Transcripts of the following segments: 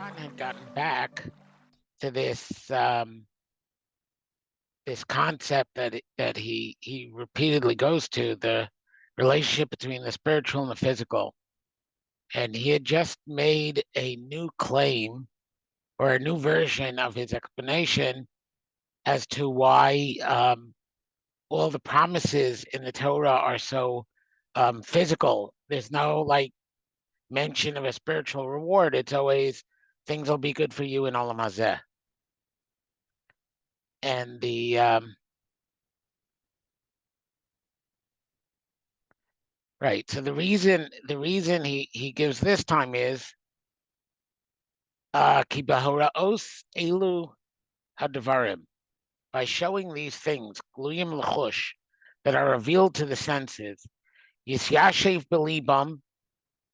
Aharon had gotten back to this concept that he repeatedly goes to, the relationship between the spiritual and the physical. And he had just made a new claim or a new version of his explanation as to why all the promises in the Torah are so physical. There's no mention of a spiritual reward. It's always things will be good for you in Olam Hazeh. And right. So the reason he gives this time is ki b'horaos elu hadvarim, by showing these things gluyim l'chush, that are revealed to the senses, yisyashev belibam,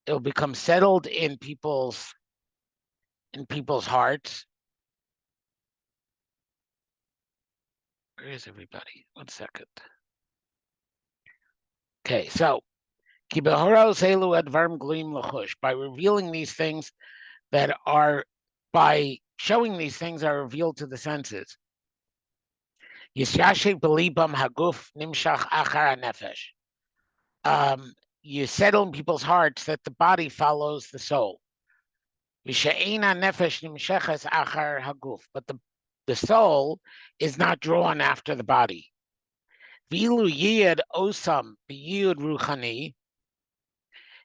it'll become settled in people's hearts. Where is everybody? 1 second. Okay, so ki b'horaos elu hadvarim gluyim l'chush, by revealing these things that are, by showing these things are revealed to the senses. Yisyashev belibam haguf nimshach achar nefesh. You settle in people's hearts that the body follows the soul. V'she'ena nefesh nimsheches achar haguf, but the soul is not drawn after the body. V'ilu yiyad osam b'yiyud ruchani,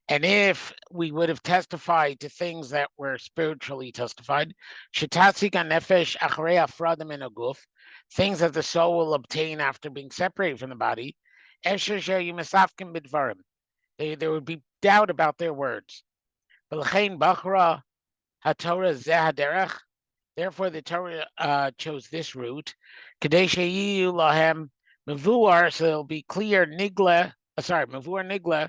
and if we would have testified to things that were spiritually testified, shetasik nefesh acharei afradim min haguf, things that the soul will obtain after being separated from the body, esher she'yimasafkim b'dvarim, there would be doubt about their words. V'lechein bachra haTorah zeh haderech, therefore the Torah chose this route, kadei sheyiyu lahem mevuar, so it'll be clear nigla, mevuar nigla,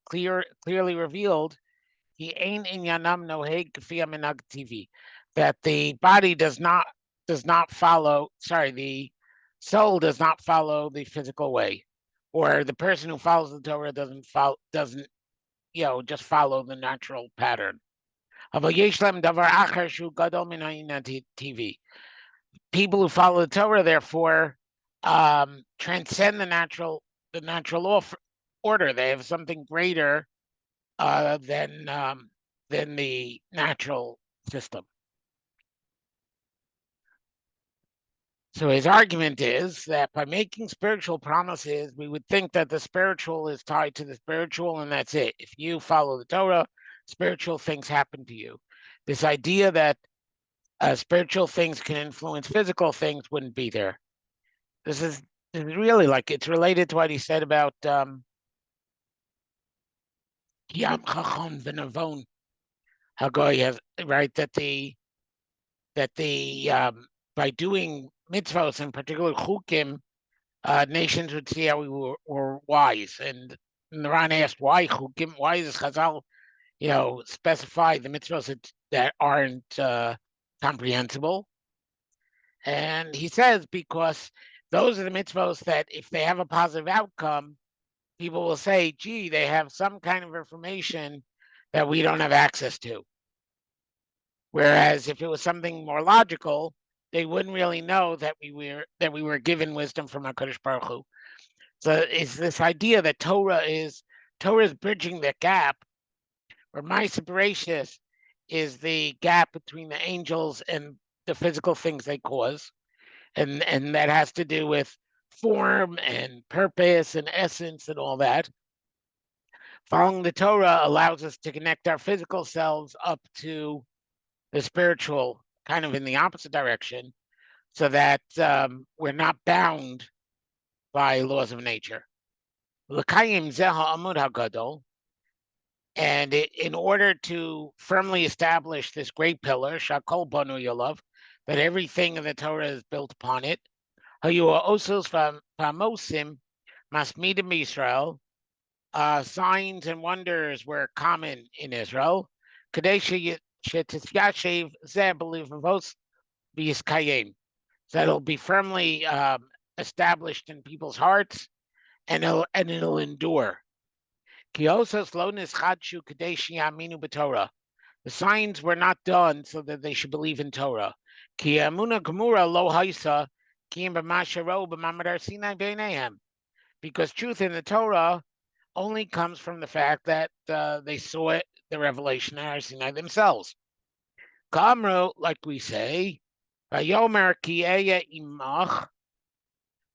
clearly revealed, he ain inyanam noheg k'fia minhag TV, that the body does not follow, the soul does not follow the physical way, or the person who follows the Torah doesn't just follow the natural pattern. People who follow the Torah, therefore, transcend the natural order. They have something greater than the natural system. So his argument is that by making spiritual promises, we would think that the spiritual is tied to the spiritual, and that's it. If you follow the Torah, spiritual things happen to you. This idea that spiritual things can influence physical things wouldn't be there. This is really it's related to what he said about Yam Chachon v'Navon Hagoy, has right that by doing mitzvos, in particular chukim, nations would see how we were wise. And the Ran asked, why chukim? Why does Chazal, specify the mitzvos that aren't comprehensible? And he says, because those are the mitzvos that if they have a positive outcome, people will say, gee, they have some kind of information that we don't have access to. Whereas if it was something more logical, they wouldn't really know that we were given wisdom from HaKadosh Baruch Hu. So it's this idea that Torah is bridging the gap, where Maaseh Bereishis is the gap between the angels and the physical things they cause, and that has to do with form and purpose and essence and all that. Following the Torah allows us to connect our physical selves up to the spiritual, kind of in the opposite direction, so that we're not bound by laws of nature. And in order to firmly establish this great pillar, Shakol Banu Yolav, that everything in the Torah is built upon it, Osos Famosim Masmidim Israel, signs and wonders were common in Israel. Kadesh Shetishyashev Zebelivos Biskayim. So it'll be firmly established in people's hearts, and it'll endure. Kiosos lo nischadshu kadesh yaminu b'Torah. The signs were not done so that they should believe in Torah. Ki amuna gemura lo haisa ki b'masharo b'mamad har Sinai b'neihem. Because truth in the Torah only comes from the fact that they saw it, the revelation at Har Sinai themselves. Kamro, like we say, Vayomer ki eya imach,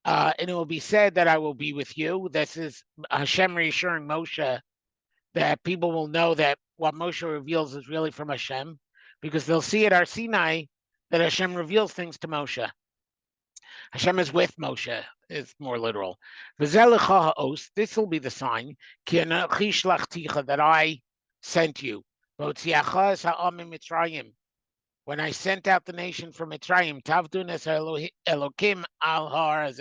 and it will be said that I will be with you. This is Hashem reassuring Moshe that people will know that what Moshe reveals is really from Hashem, because they'll see at Har Sinai that Hashem reveals things to Moshe. Hashem is with Moshe, is more literal. This will be the sign that I sent you. When I sent out the nation from Mitzrayim, Elokim al har.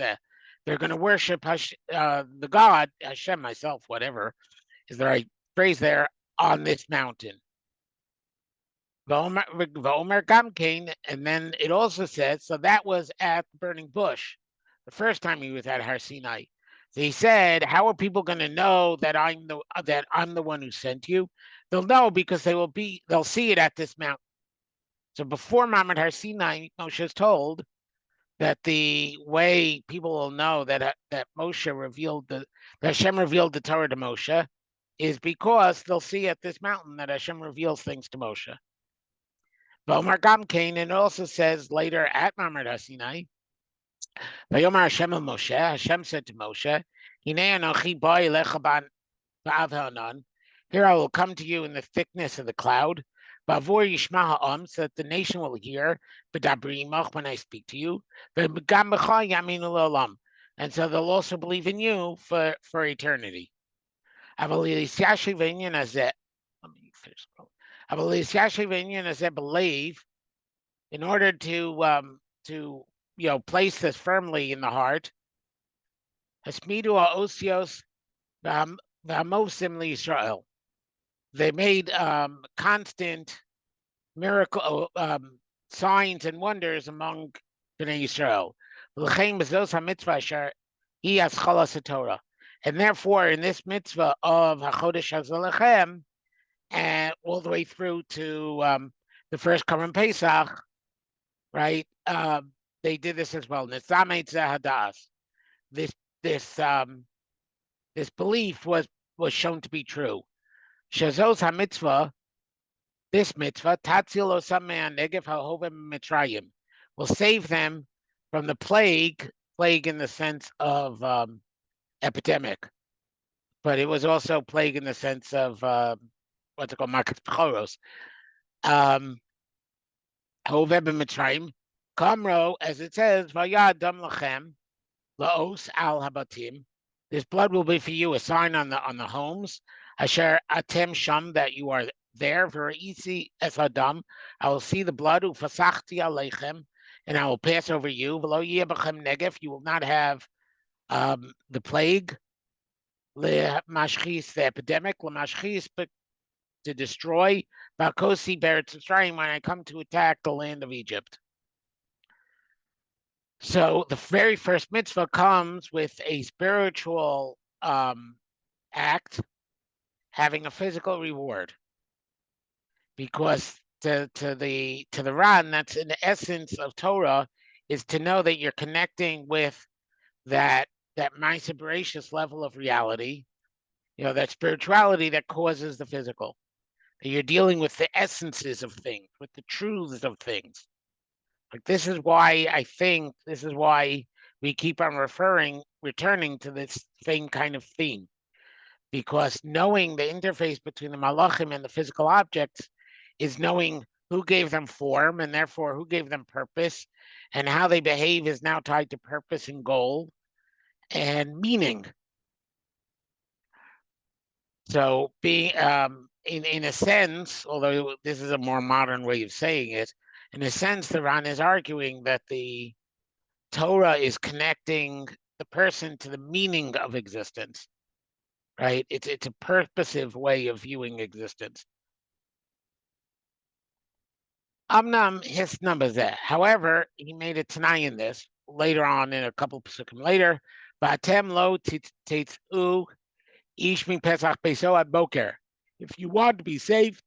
They're going to worship the God, Hashem, myself, whatever is the right phrase there, on this mountain. V'omer Gamkein, and then it also says, so that was at the burning bush, the first time he was at Har Sinai. So he said, how are people going to know that I'm the one who sent you? They'll know because they'll see it at this mountain. So before Mamad Har Sinai, Moshe is told that the way people will know that Moshe revealed that Hashem revealed the Torah to Moshe is because they'll see at this mountain that Hashem reveals things to Moshe. V'omar Gamkein, and it also says later at Mamad Har Sinai, V'yomar Hashem el Moshe, Hashem said to Moshe, Hinei anochi ba elecha ba'av ha'anan, here I will come to you in the thickness of the cloud, Ba'avor yishma ha'am, so that the nation will hear, B'dabri imach, when I speak to you, V'gam b'cha yaminu l'olam, and so they'll also believe in you for eternity. Let me finish. Believe in order to place this firmly in the heart. They made constant miracle signs and wonders among Bnei Yisrael. And therefore, in this mitzvah of HaChodesh HaZolachem, and all the way through to the first Qorban Pesach, right? They did this as well. This belief was shown to be true. Shazos HaMitzvah, this mitzvah, Tatzil Osamei Negev HaHovem Mitzrayim, will save them from the plague in the sense of epidemic, but it was also plague in the sense of what's it called, Makkas Bekhoros. Hoveh b'Mitzrayim, Kamro, as it says, Vayad dam lachem, laos al habatim. This blood will be for you a sign on the homes. Asher atem sham, that you are there. V'ra'isi es adam, I will see the blood. Ufasachti aleichem, and I will pass over you. V'lo yeh b'chem negef, you will not have the plague. Le-mashchis, the epidemic. Le-mashchis, to destroy. Ba'kosi beretz Mitzrayim, when I come to attack the land of Egypt. So the very first mitzvah comes with a spiritual act having a physical reward, because to the Ran, that's in the essence of Torah, is to know that you're connecting with that Maaseh Bereishis level of reality, that spirituality that causes the physical. That you're dealing with the essences of things, with the truths of things. Like this is why we keep on returning to this same kind of theme, because knowing the interface between the malachim and the physical objects is knowing who gave them form, and therefore who gave them purpose, and how they behave is now tied to purpose and goal and meaning. So being in a sense, although this is a more modern way of saying it, in a sense, the Ran is arguing that the Torah is connecting the person to the meaning of existence, right? It's a purposive way of viewing existence. Amnam his numbers there. However, he made a Tanai in this later on in a couple Pesukim later. Ba'atem lo tetzu ish min Pesach beso ad boker. If you want to be saved,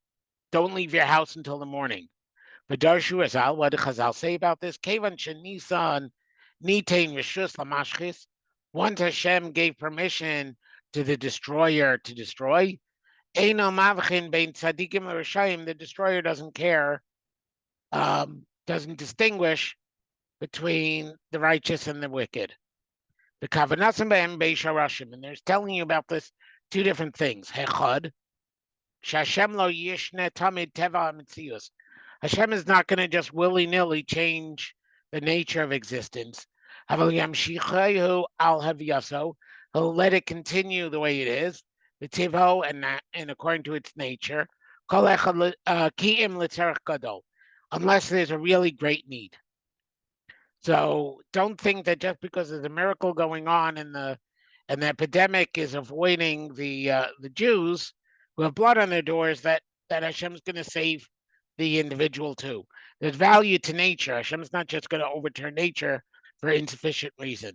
don't leave your house until the morning. But Darshu Azal, what did Chazal say about this? Kevan Shenisan Nitain Rishus Lamashchis. Once Hashem gave permission to the destroyer to destroy, Eino Mavchin Bein Tzadikim Rishayim, the destroyer doesn't care, doesn't distinguish between the righteous and the wicked. The Kavanasim Be'em Beisharashim, and there's telling you about this two different things. Hechad, Shashem lo yishne tamid teva mitzius. Hashem is not going to just willy-nilly change the nature of existence. Aval yamshichehu al haviyaso. He'll let it continue the way it is, the tivo, and according to its nature. Kol echad ki'im l'tzarech gadol, unless there's a really great need. So don't think that just because there's a miracle going on and the epidemic is avoiding the Jews who have blood on their doors, that Hashem's going to save the individual too. There's value to nature. Hashem's not just going to overturn nature for insufficient reason.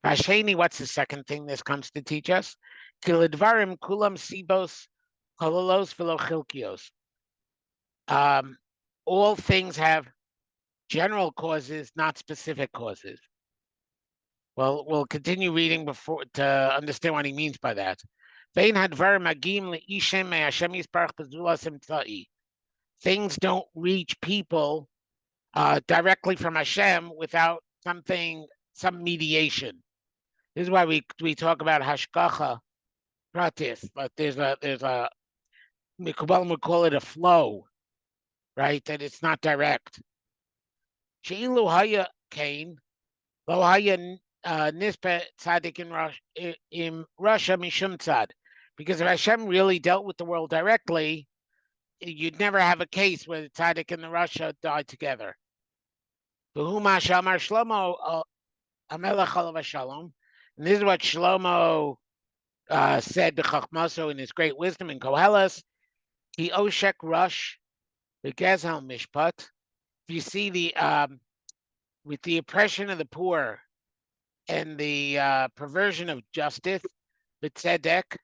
Vasheni, what's the second thing this comes to teach us? Kilidvarim kulam sibos kololos velochilkios. All things have general causes, not specific causes. Well, we'll continue reading before to understand what he means by that. Things don't reach people directly from Hashem without some mediation. This is why we talk about hashgacha pratis, but there's a we call it a flow, right? That it's not direct. She'ilu haya kain, lo haya nispe tzadik in Russia mishum tzad. Because if Hashem really dealt with the world directly, you'd never have a case where the tzaddik and the Russia died together. V'huma shamar Shlomo amelech alav shalom, and this is what Shlomo said to Chachmaso in his great wisdom in Koheles. Ki oshek rush v'gezel mishpat. If you see with the oppression of the poor and the perversion of justice, the tzedek,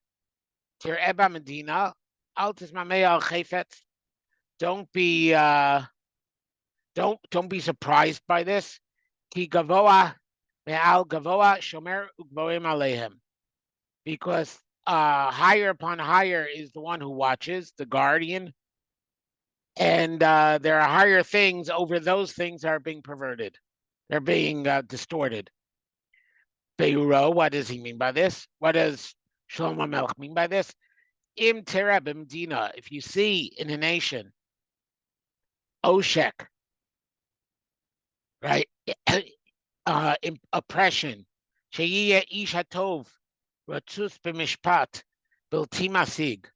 tir eba medina, al tismamei al chayfetz. Don't be surprised by this. Ki gavoa me'al gavoa shomer ugvoim alehem, because higher upon higher is the one who watches, the guardian. And there are higher things over those things that are being perverted. They're being distorted. Beuro, what does he mean by this? What does Shlomo Melech mean by this? Im tereb imdina, if you see in a nation, oshek, right? Oppression. Sheyiyeh ish hatov, ratzus b'mishpat, bilti masig.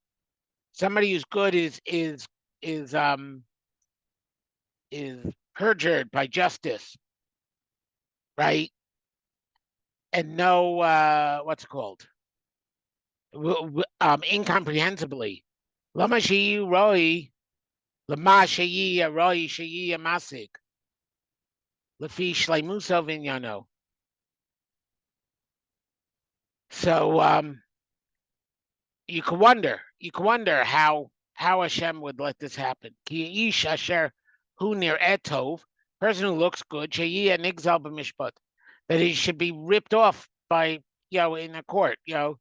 Somebody who's good is perjured by justice, right? And no, what's it called? Incomprehensibly. Lama sheyi roi, lama sheyi roi sheyi masig, lefi shleimuso vinyano. So you can wonder how Hashem would let this happen. Ki ish asher hu nir etov, person who looks good, sheyi nigzal b'mishpat, that he should be ripped off by in a court, the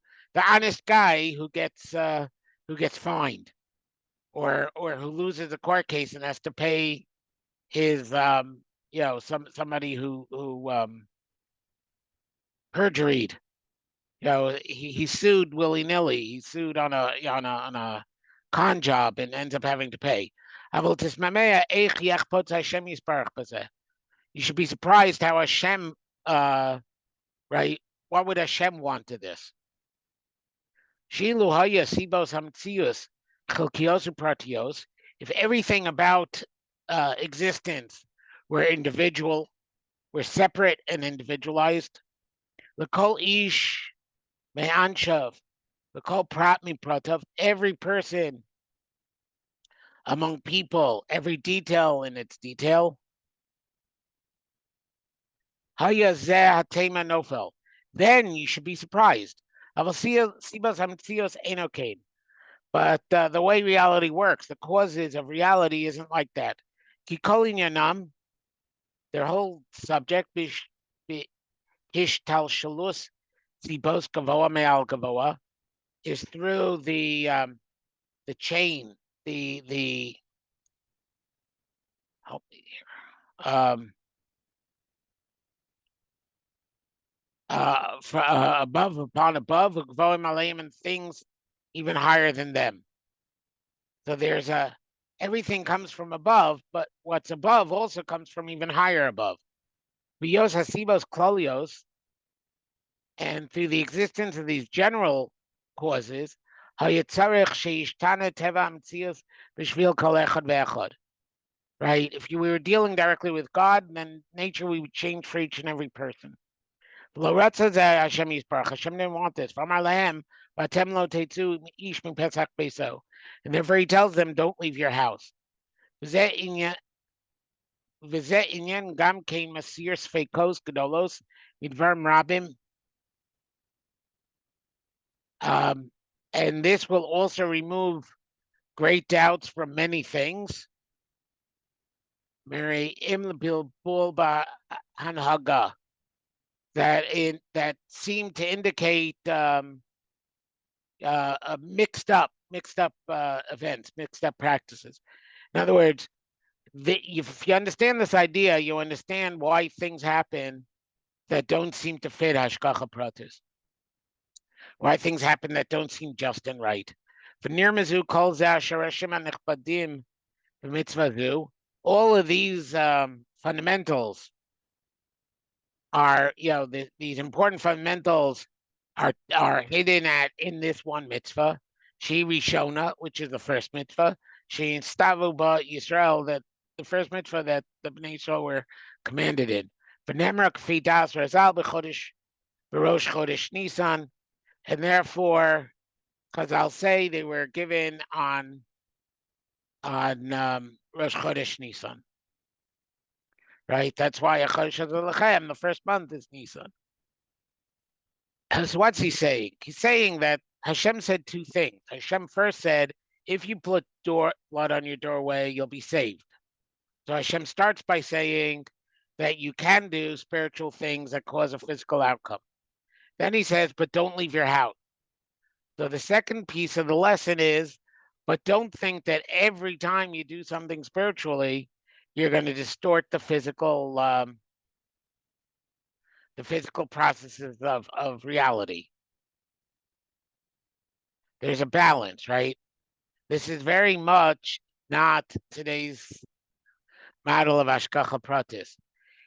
honest guy who gets fined, or who loses a court case and has to pay his somebody who perjuried. He sued willy-nilly. He sued on a con job and ends up having to pay. You should be surprised how Hashem, right? What would Hashem want to this? If everything about existence were individual, were separate and individualized, l'kol ish me'anshav, l'kol prat mipratav, every person among people, every detail in its detail, then you should be surprised. But the way reality works, the causes of reality isn't like that. Kikolin yanam, their whole subject, hishtal shalus, sibos gavoa me'al gavoa, is through the chain, the help me here, above upon above, gavoim aleim, and things even higher than them. So there's everything comes from above, but what's above also comes from even higher above. Bios hasibos klolios, and through the existence of these general causes, hayetzarech sheishtana teva amtzios b'shvil kol echad ve'echad. Right? If we were dealing directly with God, then nature we would change for each and every person. Hashem didn't want this. From our lamb, lo tetzu ish min Pesach beso. And therefore he tells them, don't leave your house. V'zeh inyan gam kein masir sfeikos gedolos midvar rabim. And this will also remove great doubts from many things. That seem to indicate mixed up events, mixed up practices. In other words, if you understand this idea, you understand why things happen that don't seem to fit hashgacha pratis. Why things happen that don't seem just and right. All of these fundamentals are, these important fundamentals are hidden in this one mitzvah. She Rishona, which is the first mitzvah. She Instavu ba Yisrael, that the first mitzvah that the Bnei Yisrael were commanded in. V'nemrak fidas razal b'chodesh b'rosh chodesh Nisan, and therefore, because I'll say they were given on Rosh Chodesh Nisan. Right? That's why the first month is Nisan. So what's he saying? He's saying that Hashem said two things. Hashem first said, if you put blood on your doorway, you'll be saved. So Hashem starts by saying that you can do spiritual things that cause a physical outcome. Then he says, but don't leave your house. So the second piece of the lesson is, but don't think that every time you do something spiritually, you're going to distort the physical processes of reality. There's a balance, right? This is very much not today's model of hashgacha pratis.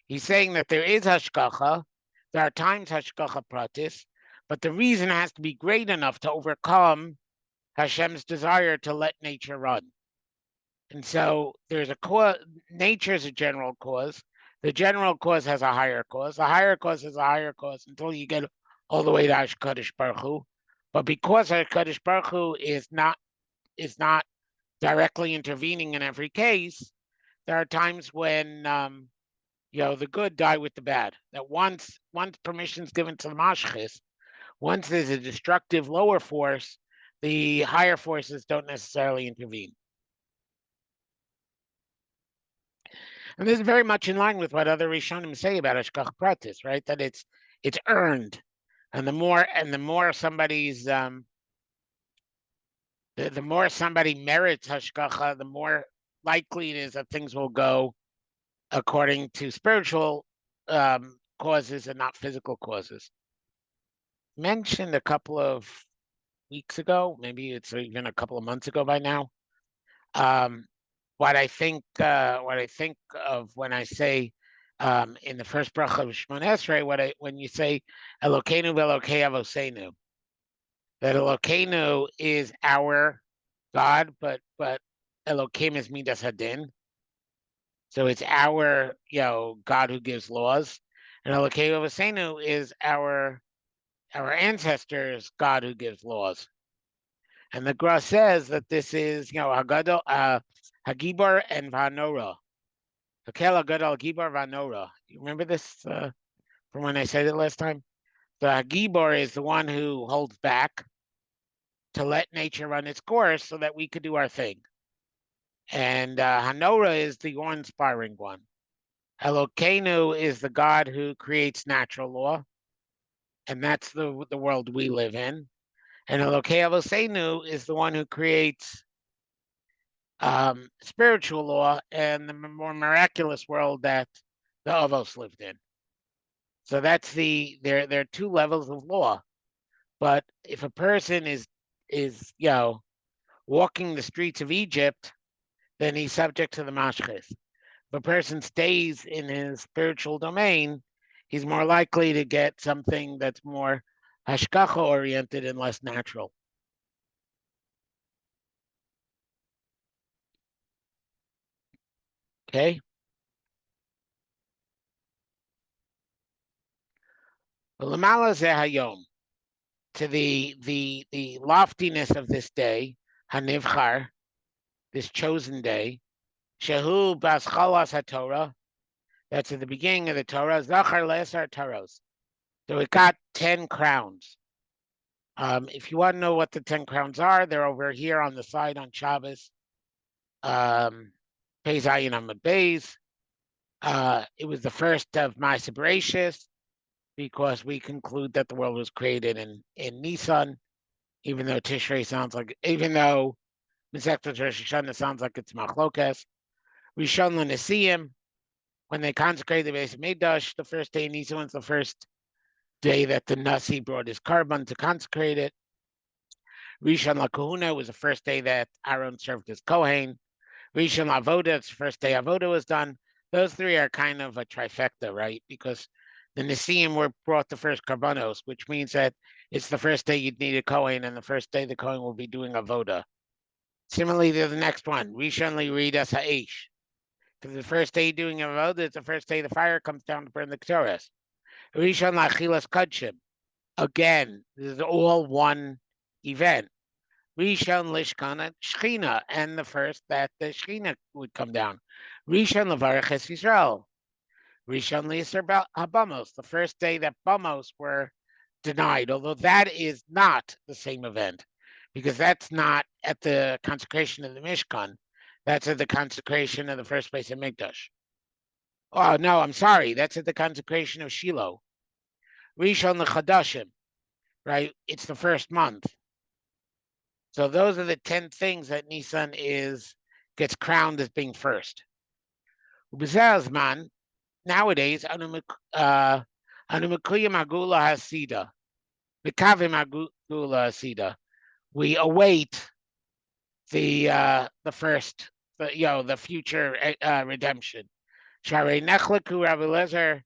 He's saying that there is hashgacha, there are times hashgacha pratis, but the reason has to be great enough to overcome Hashem's desire to let nature run. And so there's a cause. Nature is a general cause. The general cause has a higher cause. The higher cause has a higher cause until you get all the way to HaKadosh Baruch Hu. But because HaKadosh Baruch Hu is not directly intervening in every case, there are times when the good die with the bad. That once permission is given to the mashchis, once there's a destructive lower force, the higher forces don't necessarily intervene. And this is very much in line with what other Rishonim say about hashgacha pratis, right? That it's earned, and the more somebody's the more somebody merits hashgacha, the more likely it is that things will go according to spiritual causes and not physical causes. Mentioned a couple of weeks ago, maybe it's even a couple of months ago by now. What I think of when I say in the first bracha of Shemon Esrei, when you say Elokeinu v'Elokei Avoseinu, that Elokeinu is our God, but Elokim is Midas Hadin. So it's our God who gives laws, and Elokei Avoseinu is our ancestors' God who gives laws. And the Gra says that this is Haggadol, Hagibor and Vanora. Hakel Haggadol Hagibor Vanora. You remember this from when I said it last time? The Hagibor is the one who holds back to let nature run its course so that we could do our thing. And Hanorah is the awe-inspiring one. Elokeinu is the God who creates natural law, and that's the world we live in. And Elokei Avoseinu is the one who creates spiritual law and the more miraculous world that the Avos lived in. So that's there are two levels of law. But if a person is walking the streets of Egypt, then he's subject to the mashchis. If a person stays in his spiritual domain, he's more likely to get something that's more hashkacha oriented and less natural. Okay. L'mala zeh hayom, to the loftiness of this day, hanivchar, this chosen day, shehu bas chalas haTorah, that's at the beginning of the Torah, zachar le'esar taros. So it got 10 crowns. If you want to know what the 10 crowns are, they're over here on the side on Shabbos. Beis Ayin Amud Beis. It was the first of Maaseh Bereishis, because we conclude that the world was created in Nisan, even though Tishrei sounds like, even though Masechtas Rosh Hashanah sounds like it's Machlokes. Rishon LeNesiim, when they consecrated the Beis Hamikdash, the first day in Nisan was the first day that the Nasi brought his Qorban to consecrate it. Rishon LaKahuna was the first day that Aharon served as Kohen. Rishon LaAvoda, it's the first day Avoda was done. Those three are kind of a trifecta, right? Because the Nesiim were brought the first Karbanos, which means that it's the first day you'd need a Kohen, and the first day the Kohen will be doing Avoda. Similarly to the next one, Rishon LeRidas Ha'esh. For the first day doing Avoda, it's the first day the fire comes down to burn the Ketores. Rishon LaAchilas Kodshim. Again, this is all one event. Rishon Lishkan Shechina, and the first that the Shechina would come down. Rishon Levarech Es Yisrael. Rishon Liser Habamos, the first day that Bamos were denied, although that is not the same event, because that's not at the consecration of the Mishkan. That's at the consecration of the first place of Mikdash. Oh, no, I'm sorry. That's at the consecration of Shiloh. Rishon Lechadashim, right? It's the first month. So those are the 10 things that Nisan gets crowned as being first. Ubezazman, nowadays, Anumikuyim Agula Hasida, Mikavim Agula Hasida. We await the first, the future redemption. Sharei Nechleku Rabbi Lezer,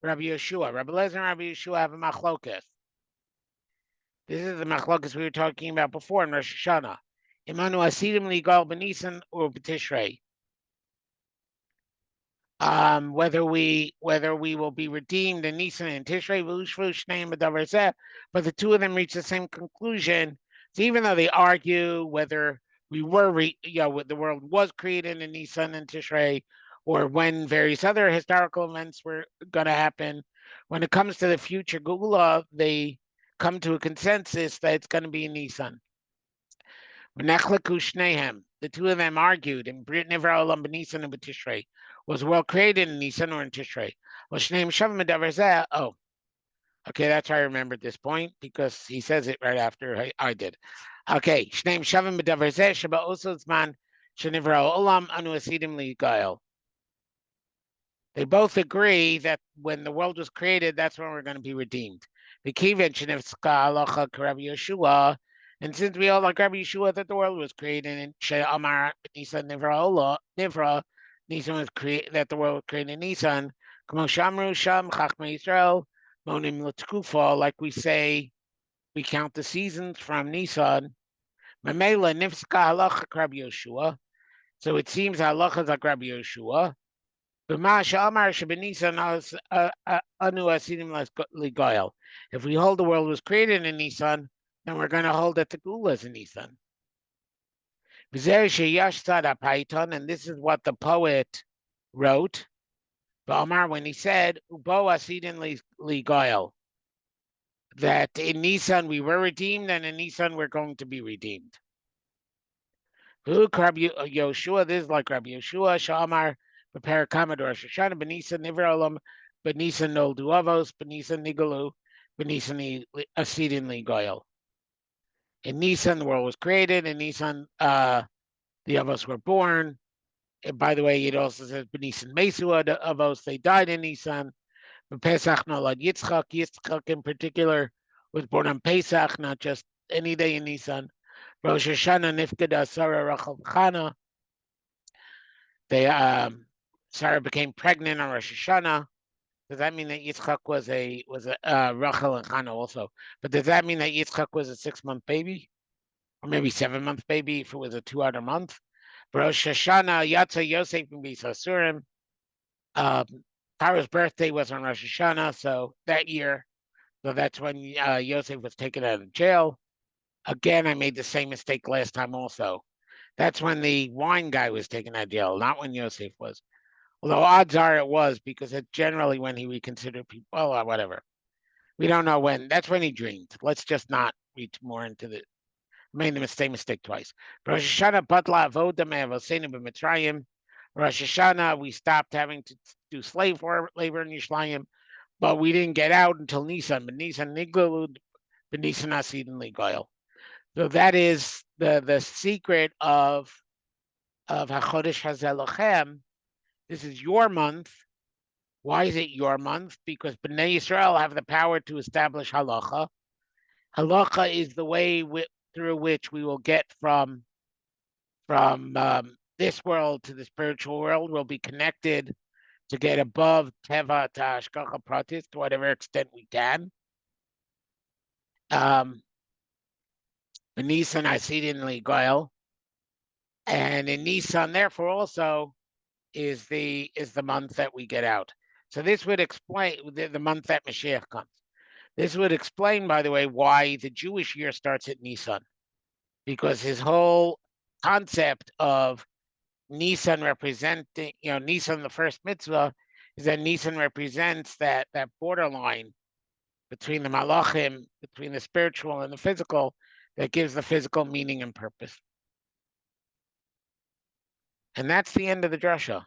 Rabbi Yeshua. Rabbi Lezer and Rabbi Yeshua have a machlokas. This is the machlokas we were talking about before in Rosh Hashanah. Imanu Asidim Ligal Benisan or B'Tishrei. Whether we will be redeemed in Nisan and Tishrei, but the two of them reach the same conclusion. So even though they argue whether we were, the world was created in Nisan and Tishrei, or when various other historical events were going to happen, when it comes to the future Gula, they come to a consensus that it's going to be in Nisan. The two of them argued, and Brit Nivra Olam B'Nisan and B'Tishrei. Was well created in Nisan or in Tishrei. Oh, okay, that's how I remembered this point, because he says it right after I did. Okay, Shneim Shavim B'Davar Sheba Osozman Shenivra Olam Anu Asidim Ligael. They both agree that when the world was created, that's when we're going to be redeemed. The Kivan Shenivska Alacha Rabbi Yeshua, and since we all like Rabbi Yeshua that the world was created in She Amar Nisan Nivra Ola Nivra. Nisan was created, that the world was created in Nisan. Shamru Sham Chachmei Yisrael Monim L'Tkufa, like we say, we count the seasons from Nisan. Mamela Nifska Halacha Rabbi Yeshua. So it seems halacha is like Rabbi Yeshua. If we hold the world was created in Nisan, then we're going to hold that the Gula is in Nisan. And this is what the poet wrote. When he said, that in Nisan we were redeemed, and in Nisan we're going to be redeemed. Yoshua, this is like Rabbi Yoshua, Shamar, prepare Kamador Rosh Hashanah, Benisan Nivraolam, Benisan Noldu Avos, Benisan Nigalu, Benisan Asidin Goyal. In Nisan, the world was created. In Nisan, the Avos were born. And by the way, it also says Benisan Mesua Avos, they died in Nisan. Pesach Nolad Yitzchak. Yitzchak in particular was born on Pesach, not just any day in Nisan. Rosh Hashanah Nifkada Sarah Rachel Chana. They Sarah became pregnant on Rosh Hashanah. Does that mean that Yitzchak was a Rachel and Chana also? But does that mean that Yitzchak was a 6-month baby, or maybe 7-month baby if it was a 2-other month? Rosh Hashanah Yatza Yosef and Bisasurim. Pharaoh's birthday was on Rosh Hashanah, so that year. So that's when Yosef was taken out of jail. Again, I made the same mistake last time also. That's when the wine guy was taken out of jail, not when Yosef was. Although odds are it was, because it's generally when he reconsidered people. Well, whatever. We don't know when. That's when he dreamed. Let's just not read more into the. Made the mistake twice. Rosh Hashanah Batla Avoda Me'avosenu B'Mitzrayim. Rosh Hashanah, we stopped having to do slave labor in Yerushalayim, but we didn't get out until Nisan. But Nisan Niglud, but Nisan Asidin Ligoil. So that is the secret of HaChodesh HaZelochem. This is your month. Why is it your month? Because Bnei Yisrael have the power to establish halacha. Halacha is the way through which we will get from this world to the spiritual world. We'll be connected to get above Teva to Hashgacha Pratis to whatever extent we can. In Nisan, I see it in Ligoil. And in Nisan, therefore, also is the month that we get out. So this would explain the month that Mashiach comes. This would explain, by the way, why the Jewish year starts at Nisan, because his whole concept of Nisan representing, Nisan, the first mitzvah, is that Nisan represents that borderline between the malachim, between the spiritual and the physical, that gives the physical meaning and purpose. And that's the end of the drasha.